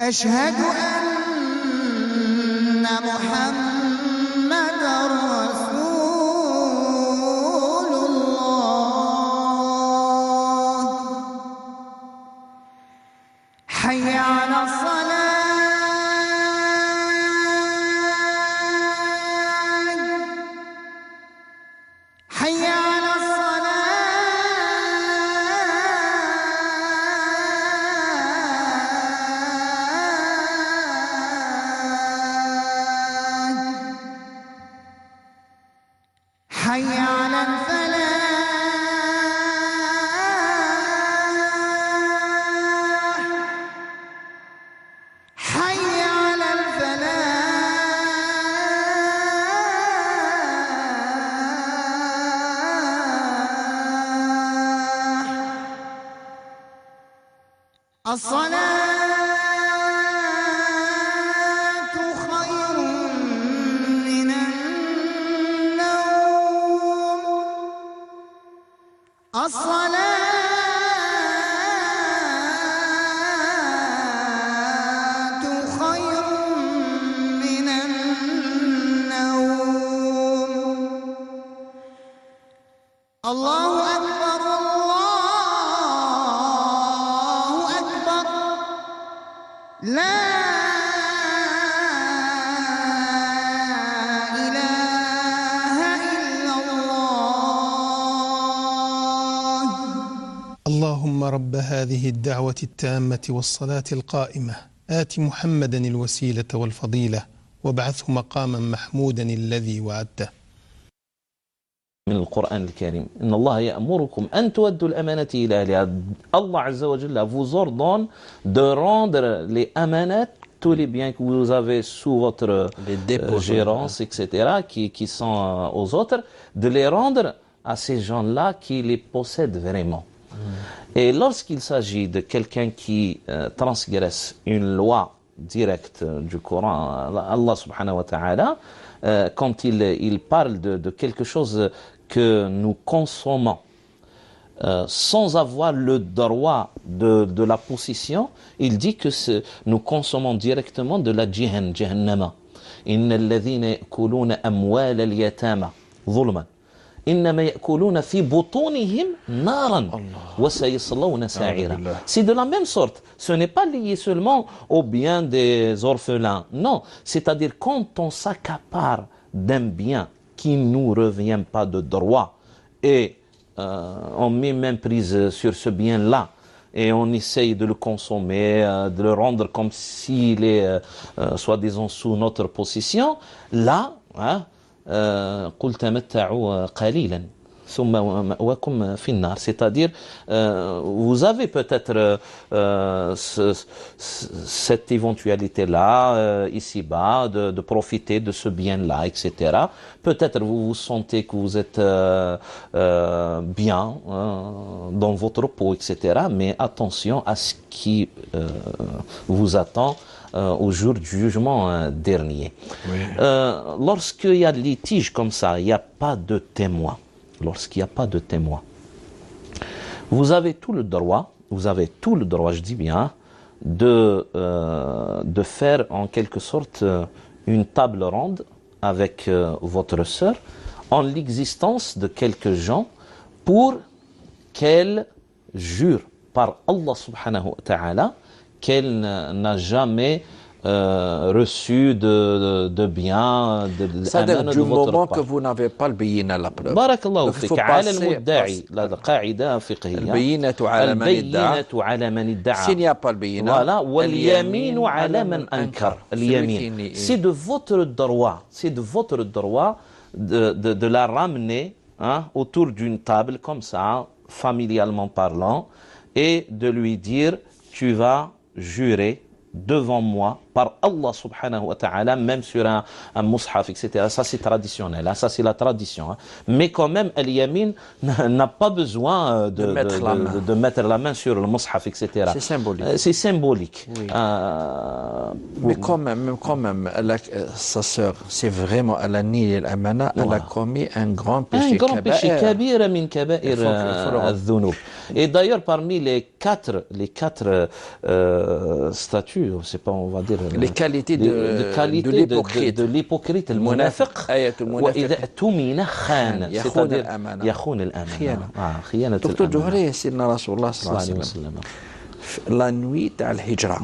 S10: أشهد أن محمدًا رسول الله حي على الصلاة حي على الصلاة حي على الفلاح حي على الفلاح الصلاة خير من النوم الصلاة خير من النوم الله أكبر الله أكبر لا إله إلا الله
S11: اللهم رب هذه الدعوة التامة والصلاة القائمة آت محمدا الوسيلة والفضيلة وابعثه مقاما محمودا الذي وعدته.
S2: من القرآن الكريم إن الله يأمركم أن تودوا الأمانة إلى أهلها. Allah Azza wa Jalla vous ordonne de rendre les amanat, tous les biens que vous avez sous votre gérance, etc., qui sont aux autres, de les rendre à ces gens-là qui les possèdent vraiment. Et lorsqu'il s'agit de quelqu'un qui transgresse une loi directe du Coran, Allah subhanahu wa ta'ala, quand il parle de quelque chose que nous consommons sans avoir le droit de la possession, il dit que nous consommons directement de la jahannama. Inna alladhina ya'kuluna amwal al-yatama zulman innama ya'kuluna fi butunihim naran wa sayaslawna sa'ira. C'est de la même sorte. Ce n'est pas lié seulement au bien des orphelins. Non, c'est-à-dire quand on s'accapare d'un bien qui ne nous revient pas de droit et on met même prise sur ce bien-là et on essaye de le consommer, de le rendre comme s'il est soi-disant sous notre possession, là, قُلْ تَمَتَّعُوا قَلِيلًا ثُمَّ مَأْوَاكُمْ فِي النَّارِ. C'est-à-dire, vous avez peut-être cette éventualité-là, ici-bas, de profiter de ce bien-là, etc. Peut-être vous vous sentez que vous êtes bien dans votre peau, etc. Mais attention à ce qui vous attend au jour du jugement dernier. Oui. Lorsqu'il y a de litige comme ça, il n'y a pas de témoin. Lorsqu'il n'y a pas de témoin, vous avez tout le droit, je dis bien, de faire en quelque sorte une table ronde avec votre sœur en l'existence de quelques gens pour qu'elle jure par Allah subhanahu wa ta'ala qu'elle n'a jamais reçu de bien
S1: c'est-à-dire du moment que vous n'avez pas le bayina, la preuve.
S2: Barakallahu fik. على المدعي القاعدة فقهية البينة على من ادعى.
S1: S'il n'y a pas le bayina,
S2: voilà, واليمين على من أنكر. اليمين, c'est de votre droit, de la ramener autour d'une table comme ça, familialement parlant, et de lui dire tu vas jurer devant moi par Allah subhanahu wa ta'ala, même sur un mushaf, etc. Ça c'est traditionnel, ça c'est la tradition. Mais quand même, al-yamin n'a pas besoin de mettre la main sur le mushaf, etc.
S1: C'est symbolique.
S2: C'est symbolique.
S1: Oui. Mais quand même, sa sœur, c'est vraiment à la nil et l'amana, elle a commis un grand péché.
S2: Un grand péché, kabira min kaba'ir al-dhunub. Et d'ailleurs, parmi les quatre statuts, c'est pas, on va dire,
S1: les qualités de
S2: l'hypocrite, le munafiq, وإذا اؤتمن خان, c'est-à-dire يخون الأمانة.
S1: Docteur Johari, Sidna Rasulullah sallallahu alayhi wa sallam, la nuit al-Hijra,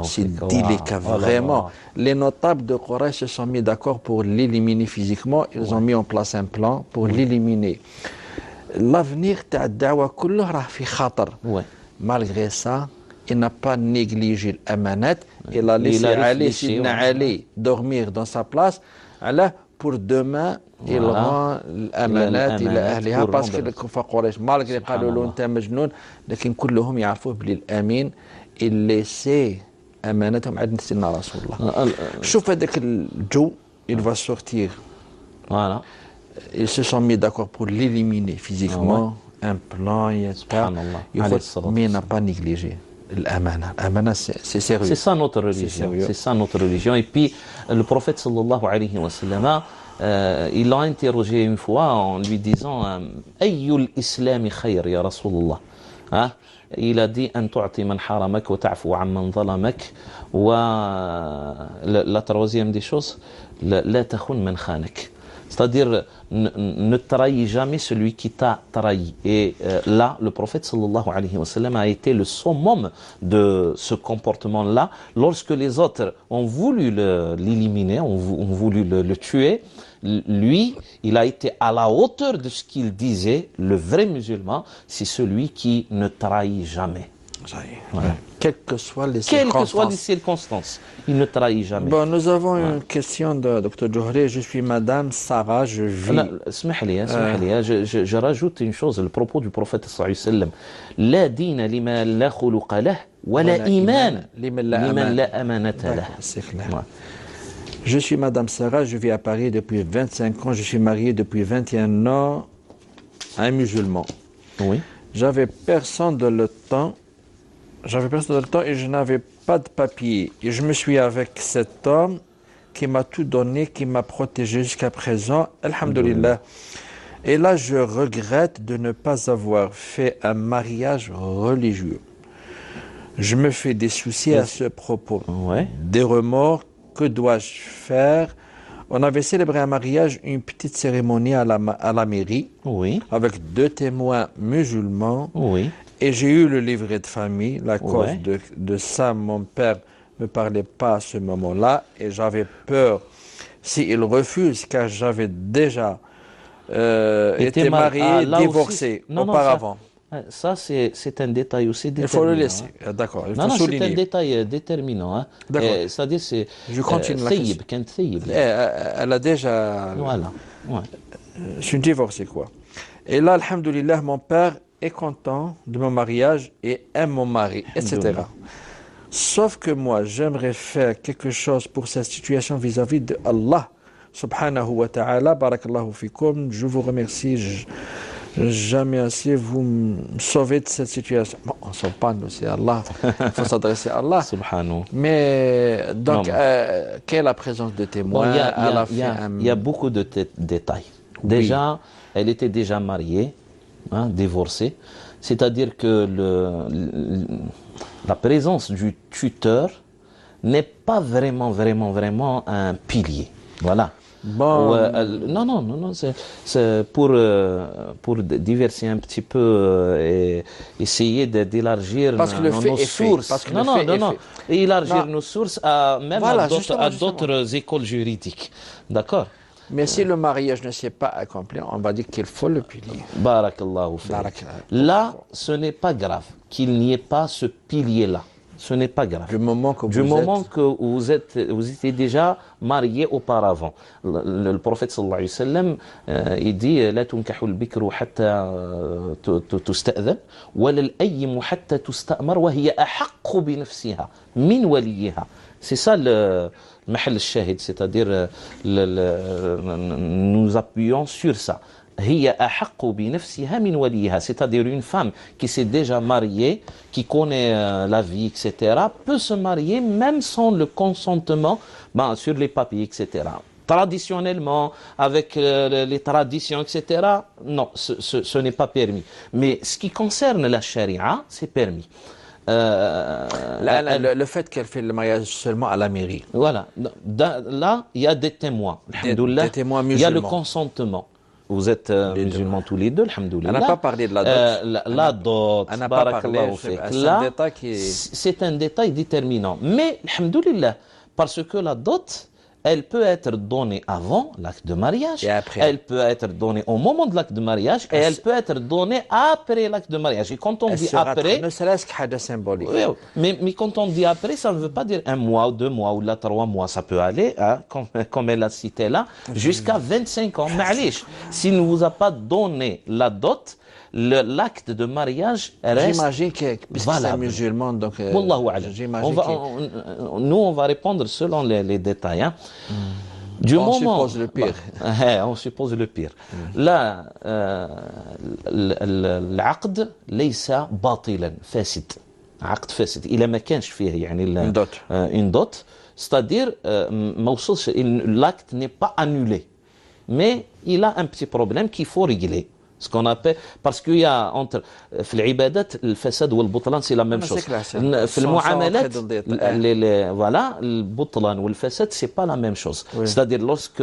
S1: c'est délicat vraiment. Les notables de Quraysh se sont mis d'accord pour l'éliminer physiquement. Ils ont mis en place un plan pour l'éliminer. L'avenir de Da'wa kulluh rah fi khatar. Malgré ça, il n'a pas négligé l'amanat. Il a laissé Ali dormir dans sa place. Pour demain, il rend l'amanat إلى أهلها parce que les kuffar Quraysh, malgré قالوا له أنت مجنون, لكن كلهم يعرفوه بالأمين. Il laissait أمانتهم عند سيدنا رسول الله. شوف هذاك الجو, il va sortir.
S2: Voilà.
S1: Ils se sont mis d'accord pour l'éliminer physiquement. Un plan, mais il n'a pas négligé l'amana. L'amana, c'est sérieux.
S2: C'est ça notre religion. Et puis, le prophète sallallahu alayhi wa sallam, il l'a interrogé une fois en lui disant Ayyul islami khayr ya Rasulullah. Il a dit an tu'ti man haramak wa ta'fu an man zalamak. La troisième des choses, la takhun man khanak. C'est-à-dire, ne trahis jamais celui qui t'a trahi. Et là, le prophète sallallahu alayhi wa sallam a été le summum de ce comportement-là. Lorsque les autres ont voulu l'éliminer, ont voulu le tuer, lui, il a été à la hauteur de ce qu'il disait. Le vrai musulman, c'est celui qui ne trahit jamais.
S1: Quelles que soient les
S2: circonstances, il ne trahit jamais.
S1: Bon, nous avons une question de Dr Johari. Je suis Madame Sarah, je vis...
S2: Je rajoute une chose, le propos du prophète sallallahu alayhi wa sallam. La dina liman la khuluqa lah, wa la iman liman la amanata lah.
S1: C'est clair. Je suis Madame Sarah, je vis à Paris depuis 25 ans. Je suis mariée depuis 21 ans à un musulman.
S2: Oui.
S1: J'avais personne de le temps et je n'avais pas de papier. Et je me suis avec cet homme qui m'a tout donné, qui m'a protégé jusqu'à présent. Alhamdulillah. Et là, je regrette de ne pas avoir fait un mariage religieux. Je me fais des soucis à ce propos. Des remords. Que dois-je faire? On avait célébré un mariage, une petite cérémonie à la mairie, avec 2 témoins musulmans. Et j'ai eu le livret de famille. La cause de ça, mon père ne me parlait pas à ce moment-là. Et j'avais peur s'il refuse, car j'avais déjà été
S2: mal-
S1: marié,
S2: Ah, là aussi,
S1: divorcé
S2: non, non,
S1: auparavant.
S2: Ça, c'est un détail aussi
S1: Il faut le
S2: déterminant,
S1: laisser.
S2: hein.
S1: D'accord, il
S2: Non,
S1: faut
S2: non, c'est un
S1: souligner.
S2: détail déterminant. Hein.
S1: D'accord.
S2: C'est-à-dire, c'est.
S1: Je continue la
S2: Thayyib,
S1: question.
S2: كان thayyib.
S1: Elle a déjà...
S2: Voilà. Ouais.
S1: Je suis divorcé, quoi. Et là, alhamdoulilah, mon père est content de mon mariage et aime mon mari, etc.
S2: Alhamdoulilah.
S1: Sauf que moi, j'aimerais faire quelque chose pour cette situation vis-à-vis de Allah, subhanahu wa ta'ala, barakallahu fikum. Je vous remercie. Jamais assez, vous me sauvez de cette situation. Bon, on ne sauve pas, nous, c'est Allah. Il faut s'adresser à Allah.
S2: Subhanahu.
S1: Mais, donc,
S2: Non.
S1: quelle est la présence de
S2: Bon,
S1: témoins?
S2: il y a beaucoup de détails. Déjà, elle était déjà mariée, hein, divorcée. C'est-à-dire que la présence du tuteur n'est pas vraiment un pilier. Voilà.
S1: Bon.
S2: Non, c'est pour diverser un petit peu et essayer d'élargir
S1: Parce que le fait
S2: nos
S1: est fait,
S2: sources.
S1: parce que
S2: Non,
S1: le
S2: non,
S1: fait
S2: non,
S1: est
S2: non.
S1: fait.
S2: Et élargir
S1: Non.
S2: nos sources à même
S1: Voilà,
S2: à
S1: justement.
S2: d'autres écoles juridiques. D'accord?
S1: Mais si le mariage ne s'est pas accompli, on va dire qu'il faut le pilier.
S2: Barakallahu fik. Là, ce n'est pas grave qu'il n'y ait pas ce pilier-là. Ce n'est pas grave.
S1: Du moment que
S2: vous étiez déjà marié auparavant. Le prophète sallallahu alayhi wa sallam, il dit لا تنكح البكر حتى تستأذن ولا الأيم حتى تستأمر وهي أحق بنفسها من وليها. C'est ça le mahal shahid, c'est-à-dire nous appuyons sur ça. هي أحق بنفسها من وليها, c'est-à-dire une femme qui s'est déjà mariée, qui connaît la vie, etc., peut se marier même sans le consentement sur les papiers, etc. Traditionnellement, avec les traditions, etc., non, ce n'est pas permis. Mais ce qui concerne la charia, c'est permis.
S1: Le fait qu'elle fait le mariage seulement à la mairie.
S2: Voilà. Là, il y a des témoins.
S1: Des témoins musulmans.
S2: Il y a le consentement. Vous êtes musulmans tous les deux, alhamdoulilah.
S1: Elle n'a pas parlé de la dot.
S2: La dot,
S1: elle n'a pas parlé,
S2: c'est un détail déterminant. Mais, alhamdoulilah, parce que la dot, elle peut être donnée avant l'acte de mariage,
S1: et après.
S2: Elle peut être donnée au moment de l'acte de mariage, et elle peut être donnée après l'acte de mariage. Et quand on dit après...
S1: Ne serait-ce qu'un symbolique.
S2: Oui, mais quand on dit après, ça ne veut pas dire 1 mois, ou 2 mois, ou 3 mois. Ça peut aller, hein, comme elle a cité là, jusqu'à 25 ans. Mais s'il ne vous a pas donné la dot, l'acte de mariage reste...
S1: J'imagine que, puisque c'est un musulman, donc...
S2: Wallahu a'lam. Nous, on va répondre selon les détails. Hein.
S1: On suppose le pire.
S2: On suppose le pire. Là, العقد ليس باطلا فاسد. عقد فاسد. إلا ما كانش فيه يعني une dot, c'est-à-dire ما وصلش, l'acte n'est pas annulé. Mais il a un petit problème qu'il faut régler. Ce qu'on appelle, parce qu'il y a entre في العبادات الفساد والبطلان c'est la même chose. في المعاملات voilà, البطلان والفساد c'est pas la même chose. C'est-à-dire lorsque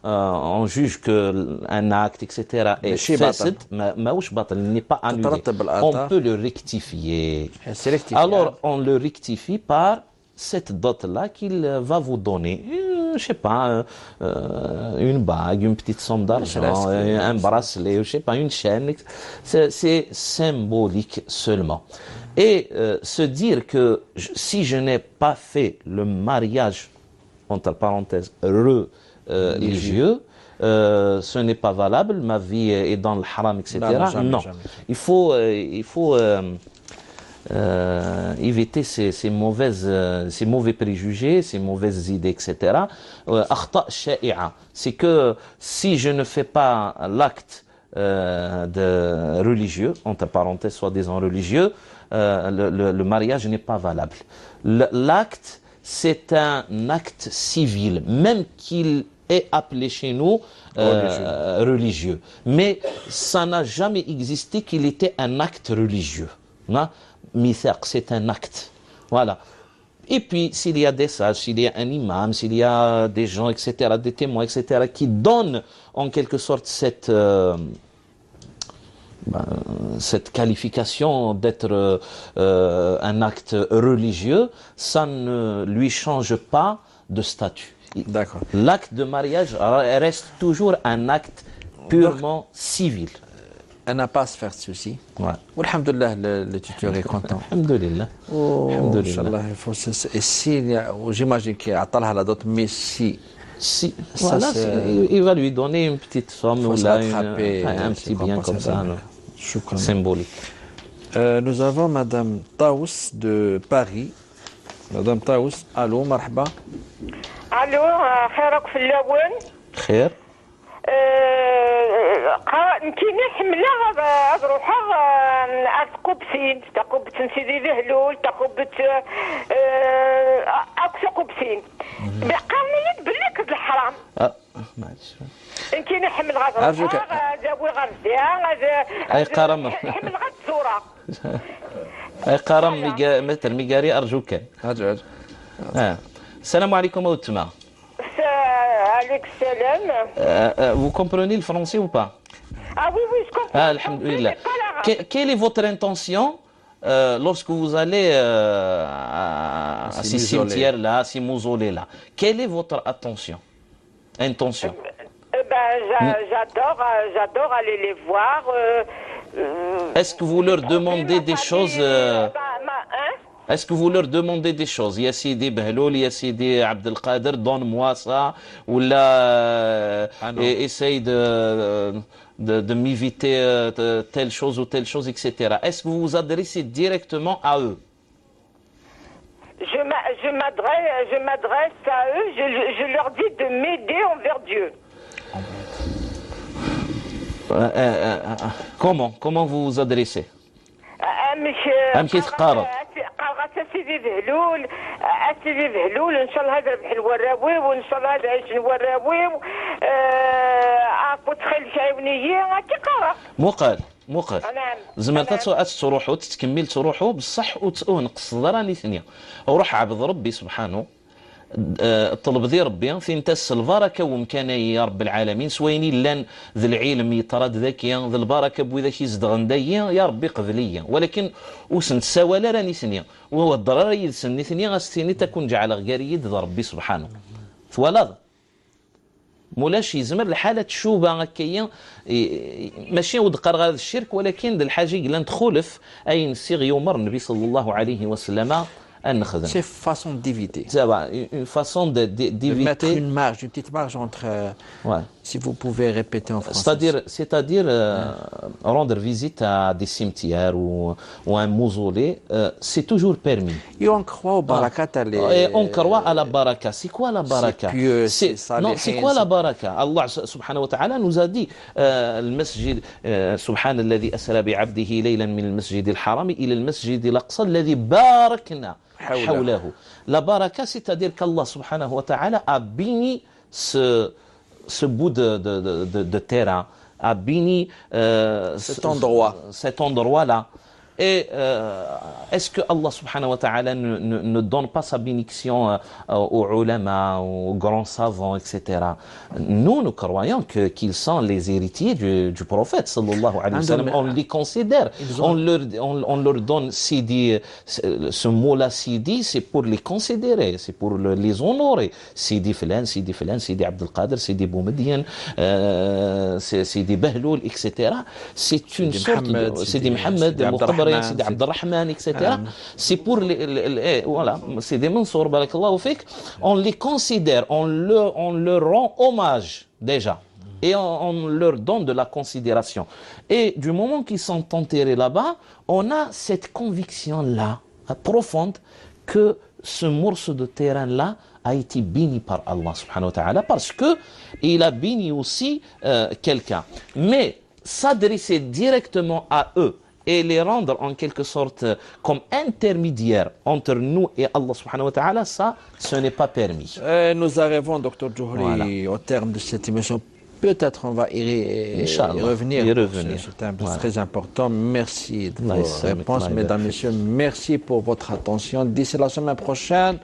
S2: on juge que un acte etc. est فاسد, ماهوش باطل, il n'est pas annulé. On peut le rectifier. Alors on le rectifie par cette dot-là qu'il va vous donner, je sais pas, une bague, une petite somme d'argent, un bracelet, je sais pas, une chaîne. C'est symbolique seulement. Et se dire que si je n'ai pas fait le mariage, entre parenthèses, religieux, ce n'est pas valable, ma vie est dans le haram, etc. Non, jamais. Il faut éviter ces mauvais préjugés, ces mauvaises idées, etc. أخطاء شائعة, c'est que si je ne fais pas l'acte de religieux, entre parenthèses soi-disant religieux, le mariage n'est pas valable. L'acte, c'est un acte civil, même qu'il est appelé chez nous religieux. Mais ça n'a jamais existé qu'il était un acte religieux. Non? Mithaq, c'est un acte. Voilà. Et puis, s'il y a des sages, s'il y a un imam, s'il y a des gens, etc., des témoins, etc., qui donnent en quelque sorte cette qualification d'être un acte religieux, ça ne lui change pas de statut.
S1: D'accord.
S2: L'acte de mariage reste toujours un acte purement civil.
S1: Elle n'a pas à se faire de soucis.
S2: Ouais.
S1: Alhamdulillah, le tuteur est content.
S2: Alhamdulillah.
S1: Inch'Allah, il faut et si, j'imagine qu'il y a la dot, mais si.
S2: Si,
S1: Ça,
S2: voilà,
S1: c'est-
S2: il va lui donner une petite somme
S1: Faut
S2: ou
S1: se
S2: là,
S1: rattraper,
S2: un
S1: c'est
S2: petit bien comme ça,
S1: compensable.
S2: non,
S1: Choukran.
S2: symbolique.
S1: Nous avons Madame Taous de Paris. Madame Taous, allô, marhaba.
S12: الو خيرك في اللون
S2: خير.
S12: كاين حمله روحها اسقبسين تقبت سيدي ذهلول تقبت اكسقبسين بقانية بلك الحرام
S2: معلش.
S12: كاين حمل
S1: أرجوك.
S12: غاد زاوي غرزيا
S2: أي قرم.
S12: حمل غاد زوره
S2: أي قرم مثل ميغاري أرجوك.
S1: هاجر.
S2: السلام عليكم أوتما.
S12: عليك السلام.
S2: Vous comprenez le français ou pas?
S12: Ah oui, oui, je comprends.
S2: Ah, alhamdoulilah. Quelle est votre intention lorsque vous allez à ces cimetières-là, à ces mausolées-là? Quelle est votre intention?
S12: J'adore aller les voir.
S2: Est-ce que vous leur demandez des choses Est-ce que vous leur demandez des choses? Ya Sidi Behloul, ya Sidi Abdelkader, donne-moi ça. Ou là, essaye de m'éviter telle chose ou telle chose, etc. Est-ce que vous vous adressez directement à eux?
S12: Je m'adresse à eux, je leur dis de m'aider envers Dieu.
S2: Comment vous vous adressez?
S12: أمشي تقارب سيدي ذهلول إن شاء الله هذا ربح الوراوي وإن شاء الله هذا عيش الوراوي عفو تخيل شايونية كي قارب
S2: مقال زمرت تروحوا تتكمل تروحوا بصح ونقص راني ثانيه وروح عبد ربي سبحانه الطلب ذي ربي فين تس البركه ومكان يا رب العالمين سويني لان ذي العلم يطرد ذاكيا ذي البركه بوذا كيزدغن دايا يا ربي قبليا ولكن وسنت سوالا راني ثانيه وهو الضرر يسني ثانيه غاستيني تكون جعل غير ذا ربي سبحانه ثوالض مولاش يزمر الحالة شوبة هكايا ماشي ودقر غير الشرك ولكن ذا الحاجة إلا تخولف أي نسيغ يومر النبي صلى الله عليه وسلم أن نخدم.
S1: C'est façon d'éviter.
S2: Ça va, une façon d'éviter.
S1: De mettre une marge, une petite marge entre.
S2: Ouais.
S1: Si vous pouvez répéter en français.
S2: C'est-à-dire rendre visite à des cimetières ou un mausolée, c'est toujours permis.
S1: Et on croit au barakat.
S2: Et on croit à la baraka. C'est quoi la baraka?
S1: C'est pieux,
S2: non, c'est quoi la baraka? Allah subhanahu wa ta'ala nous a dit المسجد سبحان الذي أسرى بعبده ليلا من المسجد الحرام إلى المسجد الأقصى الذي باركنا حوله. La baraka, c'est-à-dire qu'Allah subhanahu wa ta'ala a béni ce bout de terrain, a béni cet endroit-là. Et est-ce que Allah subhanahu wa ta'ala ne donne pas sa bénédiction aux ulama, aux grands savants, etc. Nous croyons qu'ils sont les héritiers du prophète sallallahu alayhi wa sallam. On les considère, on leur donne Sidi, ce mot-là Sidi, c'est pour les considérer, c'est pour les honorer. Sidi Filan, Sidi Filan, Sidi Abdelkader, Sidi Boumedian, Sidi Behloul, etc. C'est une sorte de Sidi Mohamed, Sidi Abdelrahman, etc. C'est pour voilà, c'est des Mansour, barakallahu fik. On les considère, on leur rend hommage déjà. Et on leur donne de la considération. Et du moment qu'ils sont enterrés là-bas, on a cette conviction-là, profonde, que ce morceau de terrain-là a été béni par Allah subhanahu wa ta'ala, parce que il a béni aussi quelqu'un. Mais s'adresser directement à eux, et les rendre en quelque sorte comme intermédiaires entre nous et Allah subhanahu wa ta'ala, ça, ce n'est pas permis.
S1: Nous arrivons, Dr Djouhri, au terme de cette émission. Peut-être on va y revenir. C'est un point très important. Merci de vos réponses, mesdames, messieurs. Merci pour votre attention. D'ici la semaine prochaine,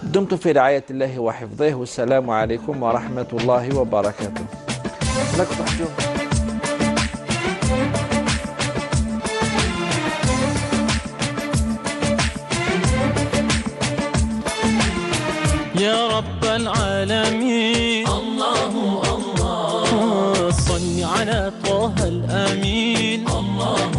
S1: دمتم في رعاية الله وحفظه والسلام عليكم ورحمة الله وبركاته. لك تحجون.
S7: يا رب العالمين على طه الأمين الله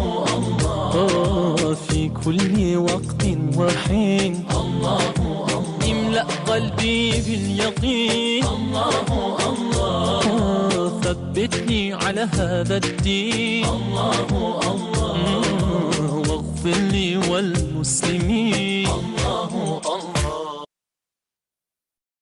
S7: الله في كل وقت وحين الله الله املأ قلبي باليقين الله الله ثبتني على هذا الدين الله الله واغفر لي والمسلمين الله الله